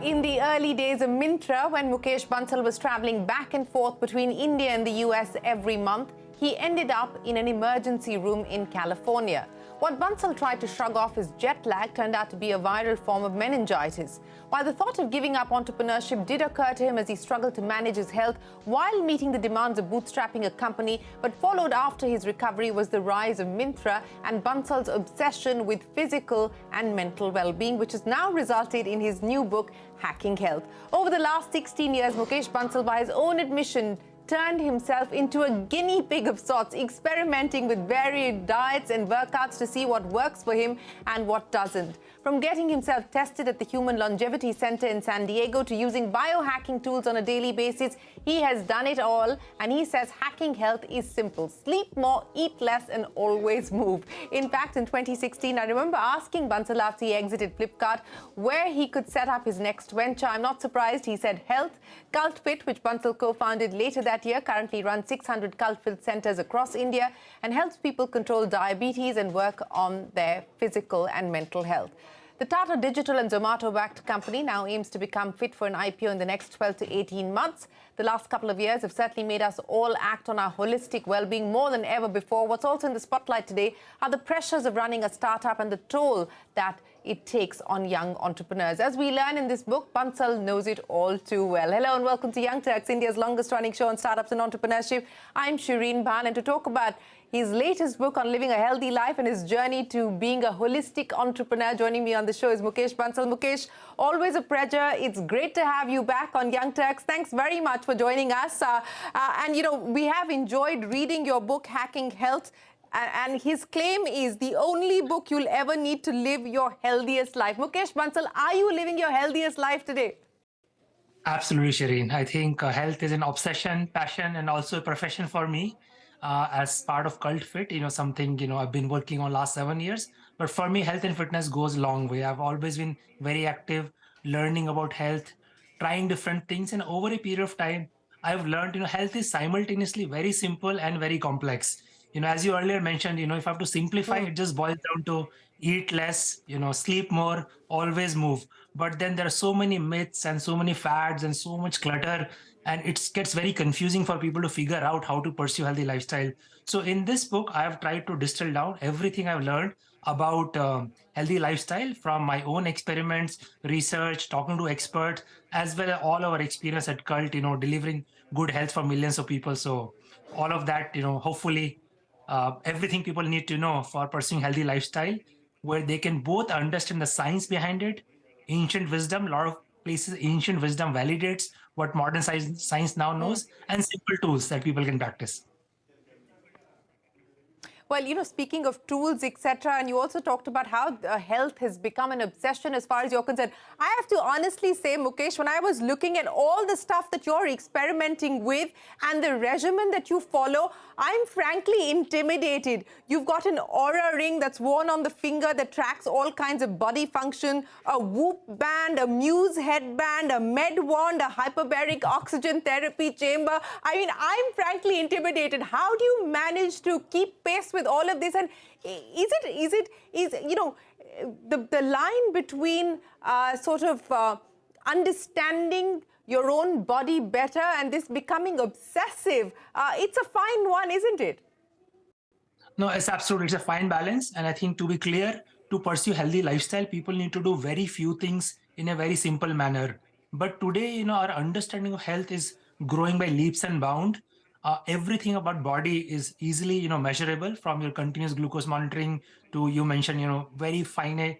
In the early days of Myntra, when Mukesh Bansal was traveling back and forth between India and the US every month, he ended up in an emergency room in California. What Bansal tried to shrug off his jet lag turned out to be a viral form of meningitis. While the thought of giving up entrepreneurship did occur to him as he struggled to manage his health while meeting the demands of bootstrapping a company, but followed after his recovery was the rise of Myntra and Bansal's obsession with physical and mental well-being, which has now resulted in his new book, Hacking Health. Over the last 16 years, Mukesh Bansal, by his own admission, turned himself into a guinea pig of sorts, experimenting with varied diets and workouts to see what works for him and what doesn't. From getting himself tested at the Human Longevity Center in San Diego to using biohacking tools on a daily basis, he has done it all, and he says hacking health is simple. Sleep more, eat less, and always move. In fact, in 2016, I remember asking Bansal after he exited Flipkart where he could set up his next venture. I'm not surprised. He said health. Cult.fit, which Bansal co-founded later that year, currently runs 600 Cult.fit centers across India and helps people control diabetes and work on their physical and mental health. The Tata Digital and Zomato-backed company now aims to become fit for an IPO in the next 12 to 18 months. The last couple of years have certainly made us all act on our holistic well-being more than ever before. What's also in the spotlight today are the pressures of running a startup and the toll that it takes on young entrepreneurs. As we learn in this book, Bansal knows it all too well. Hello and welcome to Young Turks, India's longest-running show on startups and entrepreneurship. I'm Shireen Bhan, and to talk about his latest book on living a healthy life and his journey to being a holistic entrepreneur, joining me on the show is Mukesh Bansal. Mukesh, always a pleasure. It's great to have you back on Young Turks. Thanks very much for joining us. And, you know, we have enjoyed reading your book, Hacking Health. And his claim is the only book you'll ever need to live your healthiest life. Mukesh Bansal, are you living your healthiest life today? Absolutely, Shireen. I think health is an obsession, passion, and also a profession for me. As part of Cult.fit, something, I've been working on last 7 years. But for me, health and fitness goes a long way. I've always been very active, learning about health, trying different things. And over a period of time, I've learned, health is simultaneously very simple and very complex. As you earlier mentioned, if I have to simplify, it just boils down to eat less, sleep more, always move. But then there are so many myths and so many fads and so much clutter, and it gets very confusing for people to figure out how to pursue healthy lifestyle. So in this book, I have tried to distill down everything I've learned about healthy lifestyle from my own experiments, research, talking to experts, as well as all our experience at Cult, delivering good health for millions of people. So all of that, hopefully everything people need to know for pursuing healthy lifestyle, where they can both understand the science behind it, ancient wisdom, a lot of places ancient wisdom validates what modern science now knows, and simple tools that people can practice. Well, speaking of tools, etc., and you also talked about how health has become an obsession as far as you're concerned. I have to honestly say, Mukesh, when I was looking at all the stuff that you're experimenting with and the regimen that you follow, I'm frankly intimidated. You've got an Aura ring that's worn on the finger that tracks all kinds of body function, a Whoop band, a Muse headband, a Med wand, a hyperbaric oxygen therapy chamber. I mean, I'm frankly intimidated. How do you manage to keep pace with all of this? And is the line between understanding your own body better and this becoming obsessive, it's a fine one, isn't it? No, it's a fine balance. And I think, to be clear, to pursue healthy lifestyle, people need to do very few things in a very simple manner. But today, our understanding of health is growing by leaps and bounds. Everything about body is easily, measurable, from your continuous glucose monitoring to, you mentioned, very fine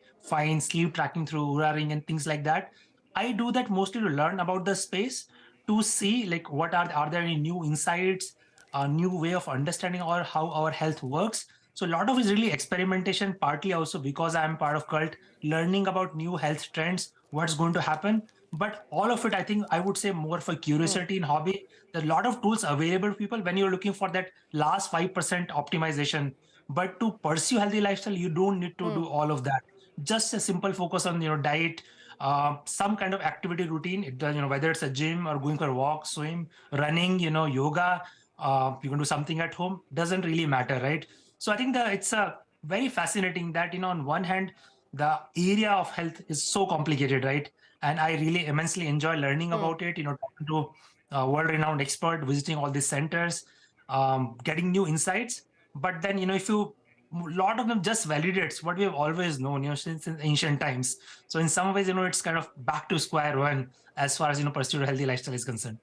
sleep tracking through Oura ring and things like that. I do that mostly to learn about the space, to see like what are there any new insights, a new way of understanding or how our health works. So a lot of it is really experimentation, partly also because I'm part of Cult, learning about new health trends, what's going to happen. But all of it, I think, I would say more for curiosity and hobby. There are a lot of tools available to people when you're looking for that last 5% optimization. But to pursue healthy lifestyle, you don't need to do all of that. Just a simple focus on diet, some kind of activity routine. It does, whether it's a gym or going for a walk, swim, running, yoga, you can do something at home, doesn't really matter, right? So I think that it's a very fascinating that, on one hand, the area of health is so complicated, right? And I really immensely enjoy learning about it, talking to world-renowned expert, visiting all these centers, getting new insights. But then, if you, a lot of them just validates what we have always known, since ancient times. So in some ways, it's kind of back to square one as far as, pursuit of healthy lifestyle is concerned.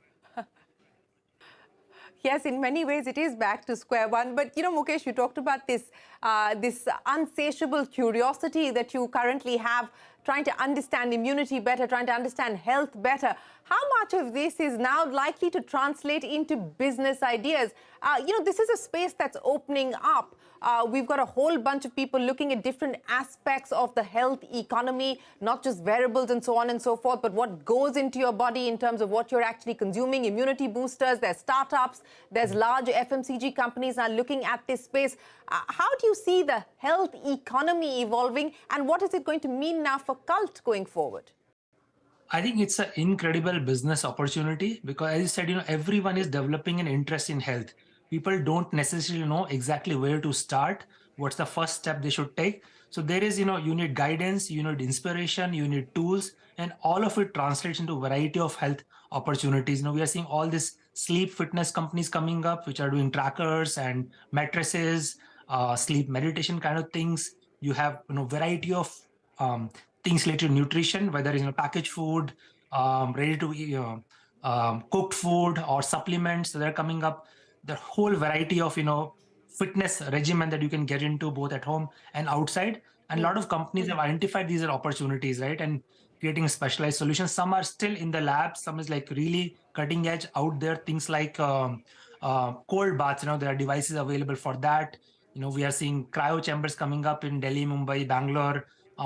Yes, in many ways it is back to square one. But Mukesh, you talked about this unsatiable curiosity that you currently have, trying to understand immunity better, trying to understand health better. How much of this is now likely to translate into business ideas? This is a space that's opening up. We've got a whole bunch of people looking at different aspects of the health economy, not just wearables and so on and so forth, but what goes into your body in terms of what you're actually consuming, immunity boosters, there's startups, there's large FMCG companies now looking at this space. How do you see the health economy evolving, and what is it going to mean now for Cult going forward? I think it's an incredible business opportunity because, as you said, everyone is developing an interest in health. People don't necessarily know exactly where to start, what's the first step they should take. So there is, you need guidance, you need inspiration, you need tools, and all of it translates into a variety of health opportunities. We are seeing all these sleep fitness companies coming up, which are doing trackers and mattresses, sleep meditation kind of things. You have, variety of um, things related to nutrition, whether it's packaged food, ready to eat, cooked food or supplements that are coming up. The whole variety of fitness regimen that you can get into both at home and outside. And a lot of companies have identified these are opportunities, right? And creating specialized solutions. Some are still in the lab. Some is like really cutting edge out there. Things like cold baths. There are devices available for that. We are seeing cryo chambers coming up in Delhi, Mumbai, Bangalore.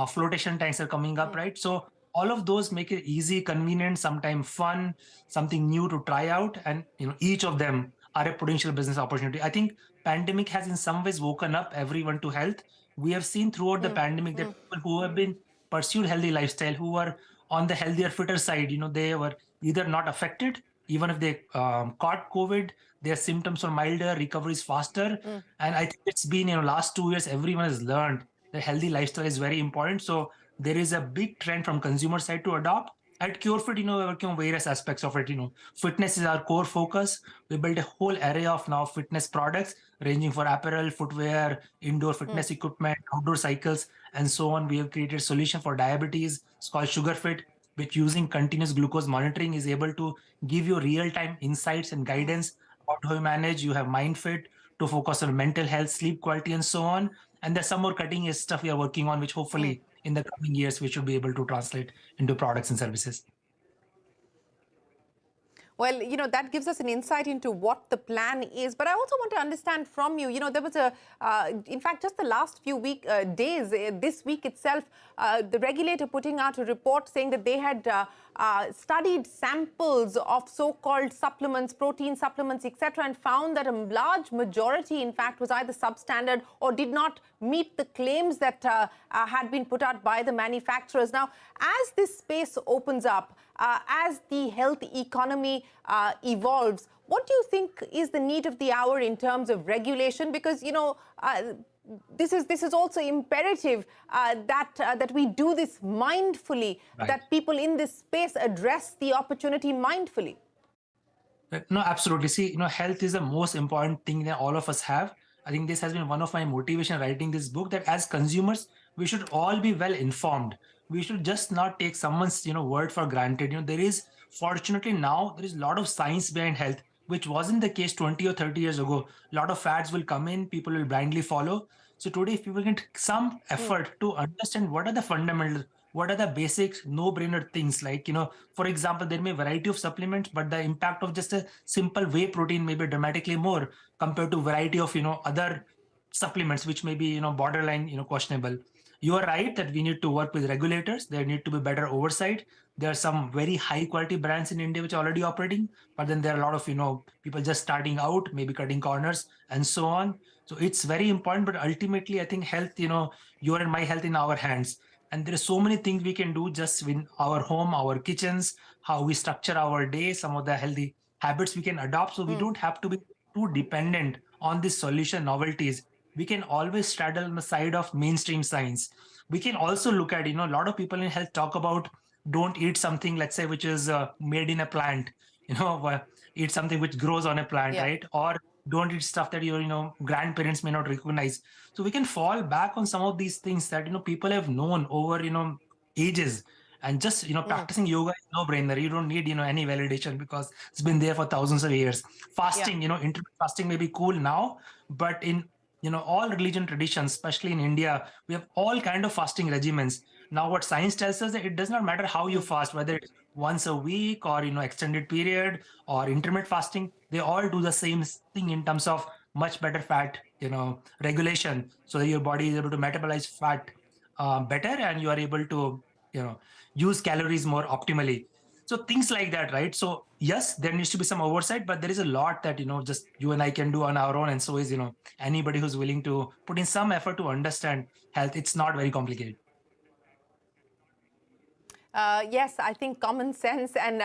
Flotation tanks are coming up, right? So all of those make it easy, convenient, sometimes fun, something new to try out, and each of them are a potential business opportunity. I think pandemic has in some ways woken up everyone to health. We have seen throughout the pandemic that people who have been pursued healthy lifestyle, who were on the healthier, fitter side, they were either not affected, even if they caught COVID, their symptoms were milder, recovery is faster. And I think it's been, last 2 years, everyone has learned the healthy lifestyle is very important. So there is a big trend from consumer side to adopt. At CureFit, we're working on various aspects of it. Fitness is our core focus. We built a whole array of now fitness products ranging for apparel, footwear, indoor fitness equipment, outdoor cycles, and so on. We have created a solution for diabetes. It's called SugarFit, which using continuous glucose monitoring is able to give you real-time insights and guidance about how you manage. You have MindFit to focus on mental health, sleep quality, and so on. And there's some more cutting edge stuff we are working on, which hopefully in the coming years we should be able to translate into products and services. Well, that gives us an insight into what the plan is. But I also want to understand from you, there was in fact, just the last few days, this week itself, the regulator putting out a report saying that they had studied samples of so-called supplements, protein supplements, etc., and found that a large majority, in fact, was either substandard or did not meet the claims that had been put out by the manufacturers. Now, as this space opens up, as the health economy evolves, what do you think is the need of the hour in terms of regulation? Because, this is also imperative that we do this mindfully, right, that people in this space address the opportunity mindfully. No, absolutely. See, health is the most important thing that all of us have. I think this has been one of my motivation writing this book, that as consumers, we should all be well informed. We should just not take someone's, word for granted. There is, fortunately now, there is a lot of science behind health, which wasn't the case 20 or 30 years ago. A lot of fads will come in, people will blindly follow. So today, if people can take some effort to understand what are the fundamentals, what are the basics, no-brainer things like, for example, there may be a variety of supplements, but the impact of just a simple whey protein may be dramatically more compared to variety of, other supplements, which may be, borderline, questionable. You are right that we need to work with regulators. There need to be better oversight. There are some very high quality brands in India which are already operating, but then there are a lot of, people just starting out, maybe cutting corners and so on. So it's very important, but ultimately I think health, your and my health in our hands. And there are so many things we can do just in our home, our kitchens, how we structure our day, some of the healthy habits we can adopt. So we don't have to be too dependent on these solution novelties. we can always straddle on the side of mainstream science. We can also look at, a lot of people in health talk about don't eat something, let's say, which is made in a plant, eat something which grows on a plant, Yeah. right? Or don't eat stuff that your, grandparents may not recognize. So we can fall back on some of these things that, people have known over, ages. And just, practicing yoga is no brainer. You don't need, any validation because it's been there for thousands of years. Yeah. Fasting, intermittent fasting may be cool now, but in, all religion traditions, especially in India, we have all kind of fasting regimens. Now what science tells us that it does not matter how you fast, whether it's once a week or, extended period or intermittent fasting, they all do the same thing in terms of much better fat, regulation, so that your body is able to metabolize fat better, and you are able to, use calories more optimally. So things like that, right? So yes, there needs to be some oversight, but there is a lot that, just you and I can do on our own. And so is, anybody who's willing to put in some effort to understand health. It's not very complicated. Yes, I think common sense and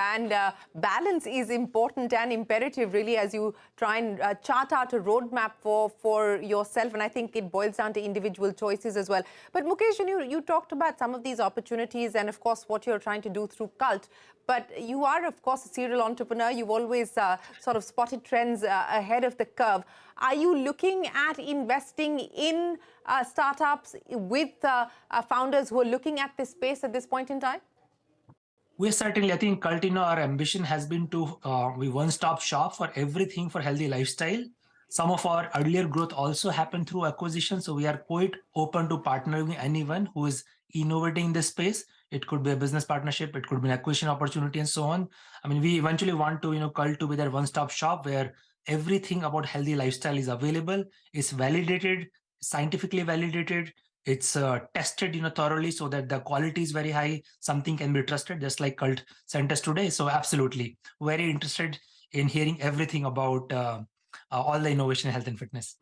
balance is important and imperative, really, as you try and chart out a roadmap for yourself. And I think it boils down to individual choices as well. But Mukesh, you talked about some of these opportunities and, of course, what you're trying to do through Cult. But you are, of course, a serial entrepreneur. You've always sort of spotted trends ahead of the curve. Are you looking at investing in startups with founders who are looking at this space at this point in time? We certainly, I think, Cult, our ambition has been to be one-stop shop for everything for healthy lifestyle. Some of our earlier growth also happened through acquisition, so we are quite open to partnering with anyone who is innovating in this space. It could be a business partnership, it could be an acquisition opportunity, and so on. I mean, we eventually want to, Cult to be that one-stop shop where everything about healthy lifestyle is available, is validated, scientifically validated, it's tested, thoroughly, so that the quality is very high. Something can be trusted, just like Cult sent us today. So absolutely, very interested in hearing everything about all the innovation in health and fitness.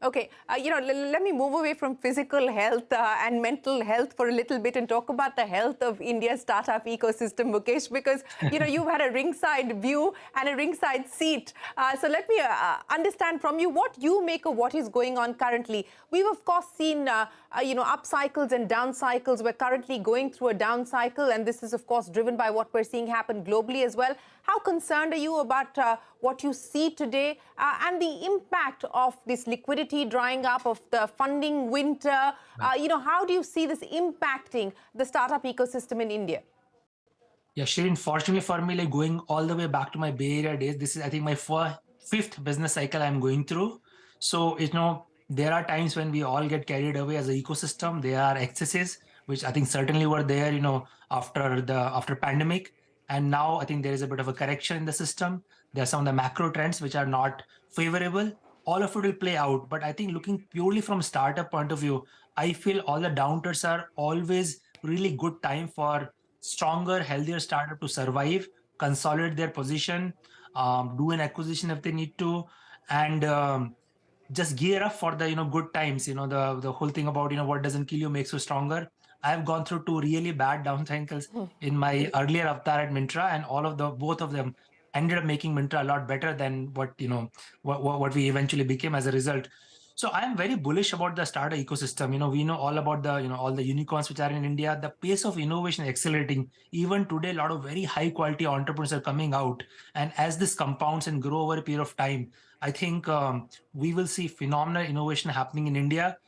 Okay, let me move away from physical health and mental health for a little bit and talk about the health of India's startup ecosystem, Mukesh, because, you've had a ringside view and a ringside seat. So let me understand from you what you make of what is going on currently. We've, of course, seen, up cycles and down cycles. We're currently going through a down cycle, and this is, of course, driven by what we're seeing happen globally as well. How concerned are you about what you see today and the impact of this liquidity drying up, of the funding winter? How do you see this impacting the startup ecosystem in India? Yeah, Shirin, fortunately for me, like going all the way back to my Bay Area days, this is, I think, my fifth business cycle I'm going through. So, there are times when we all get carried away as an ecosystem. There are excesses, which I think certainly were there, after pandemic. And now I think there is a bit of a correction in the system. There are some of the macro trends which are not favorable. All of it will play out. But I think looking purely from startup point of view, I feel all the downturns are always really good time for stronger, healthier startup to survive, consolidate their position, do an acquisition if they need to, and just gear up for the good times. The whole thing about what doesn't kill you makes you stronger. I've gone through two really bad down cycles in my earlier avatar at Mintra, and both of them ended up making Mintra a lot better than what we eventually became as a result. So I am very bullish about the startup ecosystem. We know all about the all the unicorns which are in India. The pace of innovation is accelerating. Even today, a lot of very high quality entrepreneurs are coming out, and as this compounds and grow over a period of time, I think we will see phenomenal innovation happening in India.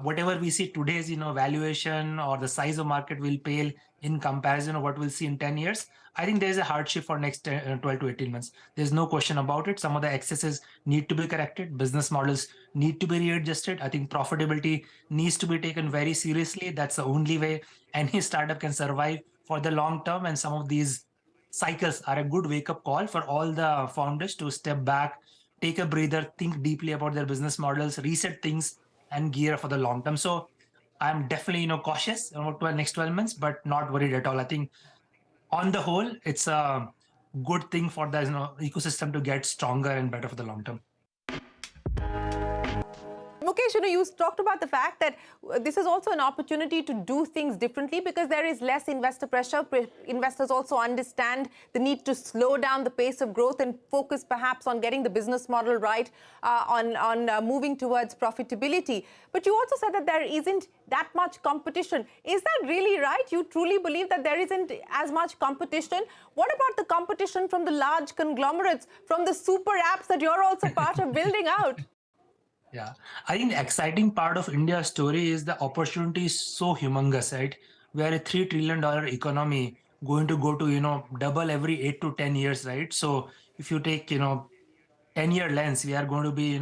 Whatever we see today's valuation or the size of market will pale in comparison of what we'll see in 10 years. I think there's a hardship for next 12 to 18 months. There's no question about it. Some of the excesses need to be corrected. Business models need to be readjusted. I think profitability needs to be taken very seriously. That's the only way any startup can survive for the long term. And some of these cycles are a good wake-up call for all the founders to step back, take a breather, think deeply about their business models, reset things, and gear up for the long term. So I'm definitely cautious about the next 12 months, but not worried at all. I think on the whole, it's a good thing for the ecosystem to get stronger and better for the long term. Mukesh, you talked about the fact that this is also an opportunity to do things differently because there is less investor pressure. Investors also understand the need to slow down the pace of growth and focus perhaps on getting the business model right, on moving towards profitability. But you also said that there isn't that much competition. Is that really right? You truly believe that there isn't as much competition? What about the competition from the large conglomerates, from the super apps that you're also part of building out? Yeah, I think the exciting part of India's story is the opportunity is so humongous, right? We are a $3 trillion economy going to go to, double every 8 to 10 years, right? So if you take, 10-year lens, we are going to be,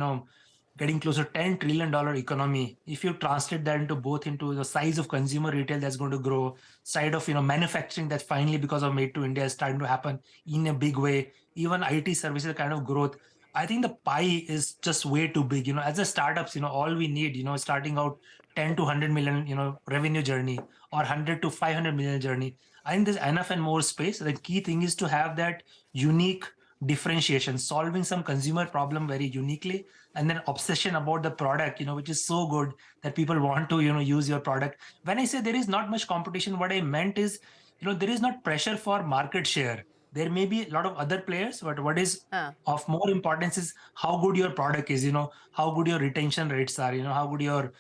getting closer to $10 trillion economy. If you translate that into the size of consumer retail that's going to grow, side of, manufacturing that finally because of Made to India is starting to happen in a big way, even IT services kind of growth. I think the pie is just way too big. As a startups, all we need, starting out 10 to 100 million, revenue journey or 100 to 500 million journey. I think there's enough and more space. The key thing is to have that unique differentiation, solving some consumer problem very uniquely, and then obsession about the product, which is so good that people want to, use your product. When I say there is not much competition, what I meant is, there is not pressure for market share. There may be a lot of other players, but what is of more importance is how good your product is, how good your retention rates are, how good your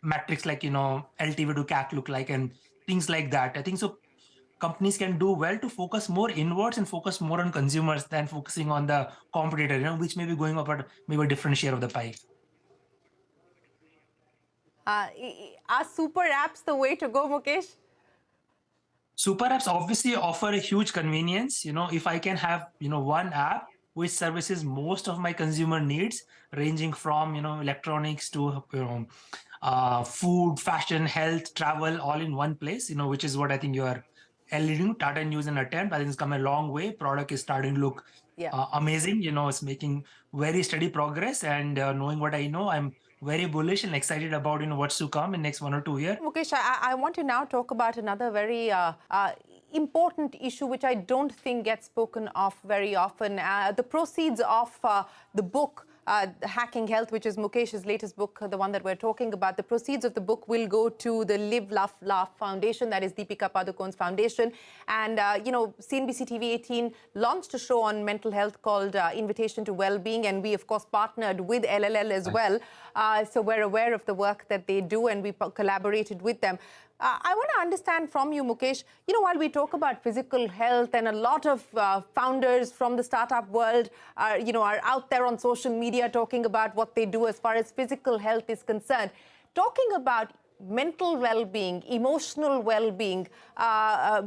metrics like, LTV to CAC look like, and things like that. I think so companies can do well to focus more inwards and focus more on consumers than focusing on the competitor, which may be going up at maybe a different share of the pie. Are super apps the way to go, Mukesh? Super apps obviously offer a huge convenience. If I can have, one app which services most of my consumer needs, ranging from, electronics to, food, fashion, health, travel, all in one place, which is what I think you are alluding. Tata News and Attempt, I think it's come a long way. Product is starting to look amazing. It's making very steady progress. And knowing what I know, I'm very bullish and excited about what's to come in next 1 or 2 years. Mukesh, I want to now talk about another very important issue which I don't think gets spoken of very often. The proceeds of the book, Hacking Health, which is Mukesh's latest book, the one that we're talking about, the proceeds of the book will go to the Live, Laugh Foundation, that is Deepika Padukone's foundation. And, CNBC TV18 launched a show on mental health called Invitation to Wellbeing, and we, of course, partnered with LLL as well. So we're aware of the work that they do, and we collaborated with them. I want to understand from you, Mukesh, while we talk about physical health and a lot of founders from the startup world are out there on social media talking about what they do as far as physical health is concerned, talking about mental well-being, emotional well-being,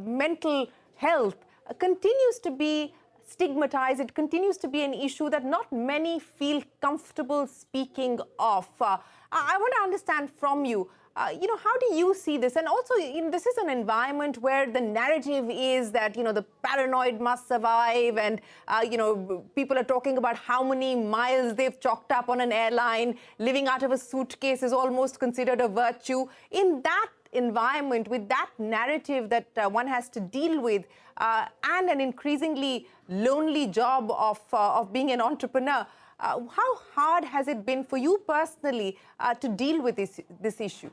mental health continues to be stigmatized. It continues to be an issue that not many feel comfortable speaking of. I want to understand from you, how do you see this? And also, this is an environment where the narrative is that, the paranoid must survive, and, people are talking about how many miles they've chalked up on an airline. Living out of a suitcase is almost considered a virtue. In that environment, with that narrative that one has to deal with, and an increasingly lonely job of being an entrepreneur, how hard has it been for you personally to deal with this issue?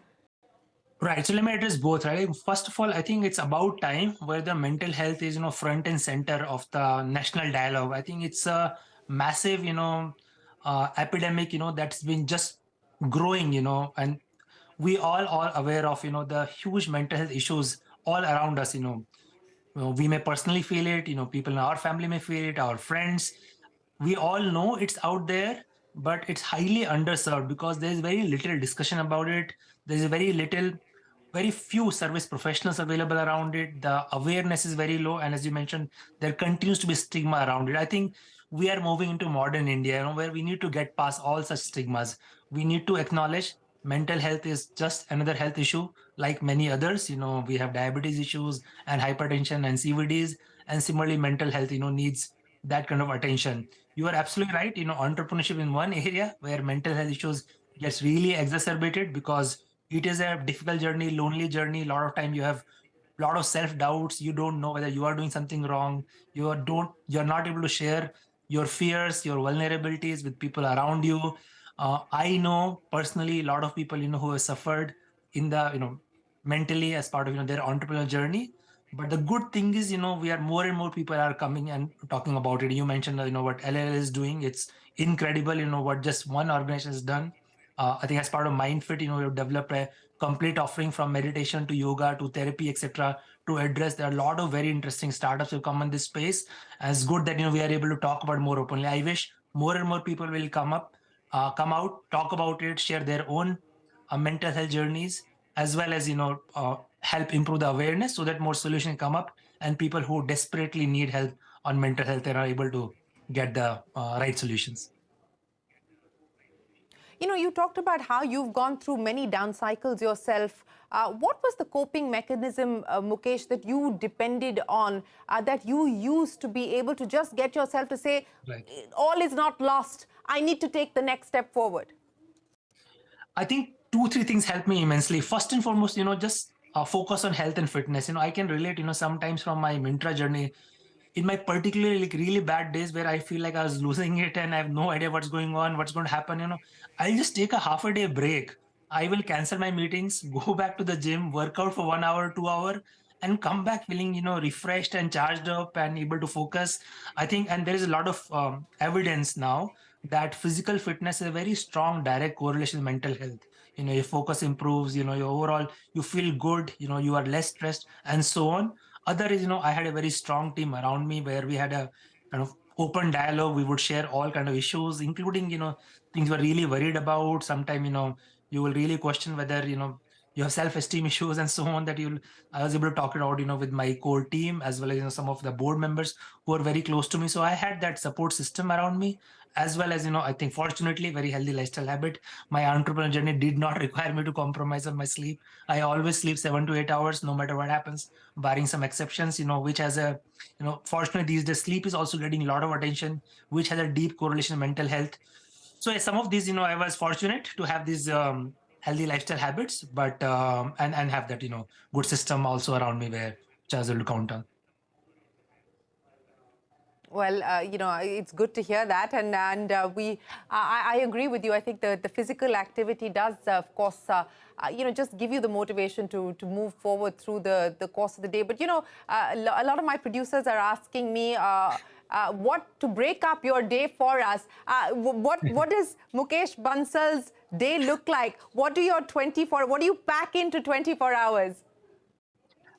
Right. So let me address both, right? First of all, I think it's about time where the mental health is, front and center of the national dialogue. I think it's a massive, epidemic, that's been just growing, and we all are aware of, the huge mental health issues all around us, we may personally feel it, people in our family may feel it, our friends. We all know it's out there, but it's highly underserved because there's very little discussion about it. There's very few service professionals available around it. The awareness is very low. And as you mentioned, there continues to be stigma around it. I think we are moving into modern India, where we need to get past all such stigmas. We need to acknowledge mental health is just another health issue like many others. We have diabetes issues and hypertension and CVDs, and similarly mental health, needs that kind of attention. You are absolutely right. Entrepreneurship in one area where mental health issues gets really exacerbated because it is a difficult journey, lonely journey. A lot of time you have a lot of self-doubts. You don't know whether you are doing something wrong. You're not able to share your fears, your vulnerabilities with people around you. I know personally a lot of people, who have suffered in the, mentally as part of, their entrepreneurial journey. But the good thing is, we are more and more people are coming and talking about it. You mentioned, what LL is doing. It's incredible, what just one organization has done. I think as part of MindFit, we've developed a complete offering from meditation to yoga to therapy, etc., to address. There are a lot of very interesting startups who come in this space. And it's good that, we are able to talk about more openly. I wish more and more people will come out, talk about it, share their own mental health journeys, as well as help improve the awareness so that more solutions come up and people who desperately need help on mental health are able to get the right solutions. You talked about how you've gone through many down cycles yourself. What was the coping mechanism, Mukesh, that you depended on, that you used to be able to just get yourself to say, Right. all is not lost, I need to take the next step forward? I think two, three things help me immensely. First and foremost, just focus on health and fitness. I can relate, sometimes from my Mintra journey, in my particularly like really bad days where I feel like I was losing it and I have no idea what's going on, what's going to happen, I'll just take a half a day break. I will cancel my meetings, go back to the gym, work out for 1 hour, 2 hour, and come back feeling, refreshed and charged up and able to focus. I think, and there is a lot of evidence now that physical fitness is a very strong direct correlation with mental health. Your focus improves, your overall, you feel good, you are less stressed and so on. Other is, I had a very strong team around me where we had a kind of open dialogue. We would share all kind of issues, including, things we're really worried about. Sometime, you will really question whether, you have self-esteem issues and so on, that I was able to talk it out, with my core team, as well as, some of the board members who are very close to me. So I had that support system around me, as well as, I think fortunately, very healthy lifestyle habit. My entrepreneurial journey did not require me to compromise on my sleep. I always sleep 7 to 8 hours, no matter what happens, barring some exceptions, which has a, fortunately these days, sleep is also getting a lot of attention, which has a deep correlation with mental health. So yeah, some of these, I was fortunate to have these healthy lifestyle habits, but and have that, good system also around me where which I was able to count on. Well, it's good to hear that, and I agree with you. I think the physical activity does, of course, just give you the motivation to move forward through the course of the day. But a lot of my producers are asking me what to break up your day for us. What does Mukesh Bansal's day look like? What do you pack into 24 hours?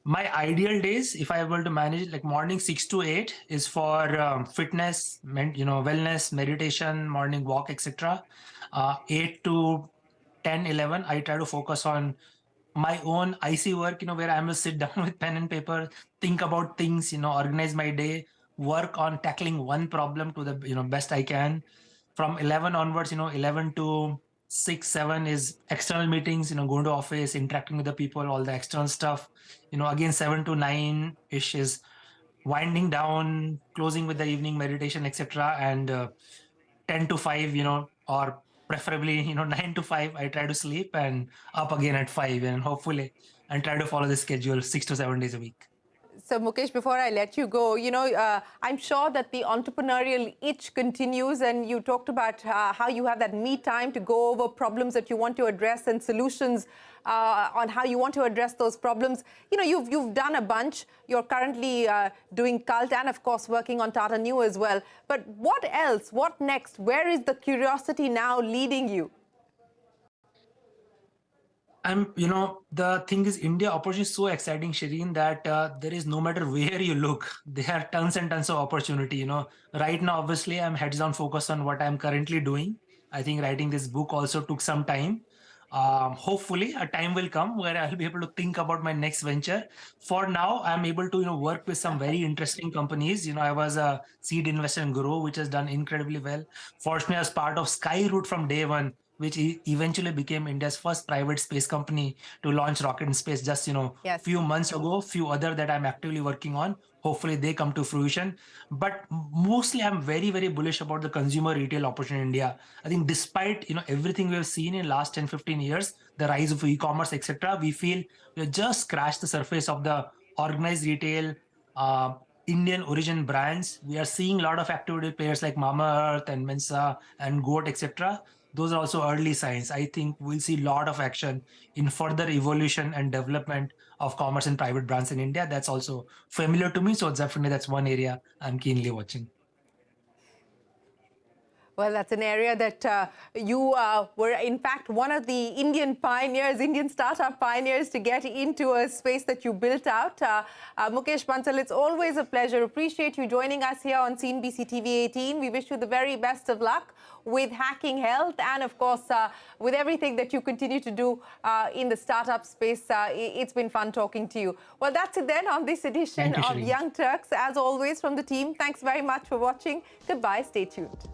My ideal days, if I were to manage, like morning 6 to 8 is for fitness, wellness, meditation, morning walk, etc. 8 to 10, 11, I try to focus on my own IC work, where I must sit down with pen and paper, think about things, organize my day, work on tackling one problem to the, best I can. From 11 onwards, 11 to 6, 7 is external meetings, going to office, interacting with the people, all the external stuff. Again, 7 to 9 ish is winding down, closing with the evening meditation, etc. And 10 to 5, or preferably, 9 to 5, I try to sleep and up again at 5, and hopefully, and try to follow the schedule 6 to 7 days a week. So, Mukesh, before I let you go, I'm sure that the entrepreneurial itch continues, and you talked about how you have that me time to go over problems that you want to address and solutions on how you want to address those problems. You've done a bunch. You're currently doing Cult and, of course, working on Tata Neu as well. But what else? What next? Where is the curiosity now leading you? The thing is, India opportunity is so exciting, Shireen, that there is, no matter where you look, there are tons and tons of opportunity. Right now, obviously, I'm heads down focused on what I'm currently doing. I think writing this book also took some time. Hopefully, a time will come where I'll be able to think about my next venture. For now, I'm able to, work with some very interesting companies. I was a seed investor in Grow, which has done incredibly well. Fortunately, I was part of Skyroot from day one, which eventually became India's first private space company to launch rocket in space just, Yes. few months ago. Few other that I'm actively working on. Hopefully they come to fruition. But mostly I'm very, very bullish about the consumer retail opportunity in India. I think despite, everything we have seen in last 10, 15 years, the rise of e-commerce, etc., we feel we have just scratched the surface of the organized retail, uh, Indian origin brands. We are seeing a lot of activity with players like Mama Earth and Mensa and Goat, etc. those are also early signs. I think we'll see a lot of action in further evolution and development of commerce and private brands in India. That's also familiar to me. So definitely that's one area I'm keenly watching. Well, that's an area that you were, in fact, one of the Indian pioneers, Indian startup pioneers to get into a space that you built out. Mukesh Bansal, it's always a pleasure. Appreciate you joining us here on CNBC-TV18. We wish you the very best of luck with Hacking Health and, of course, with everything that you continue to do in the startup space. It's been fun talking to you. Well, that's it then on this edition of Young Turks. As always, from the team, thanks very much for watching. Goodbye. Stay tuned.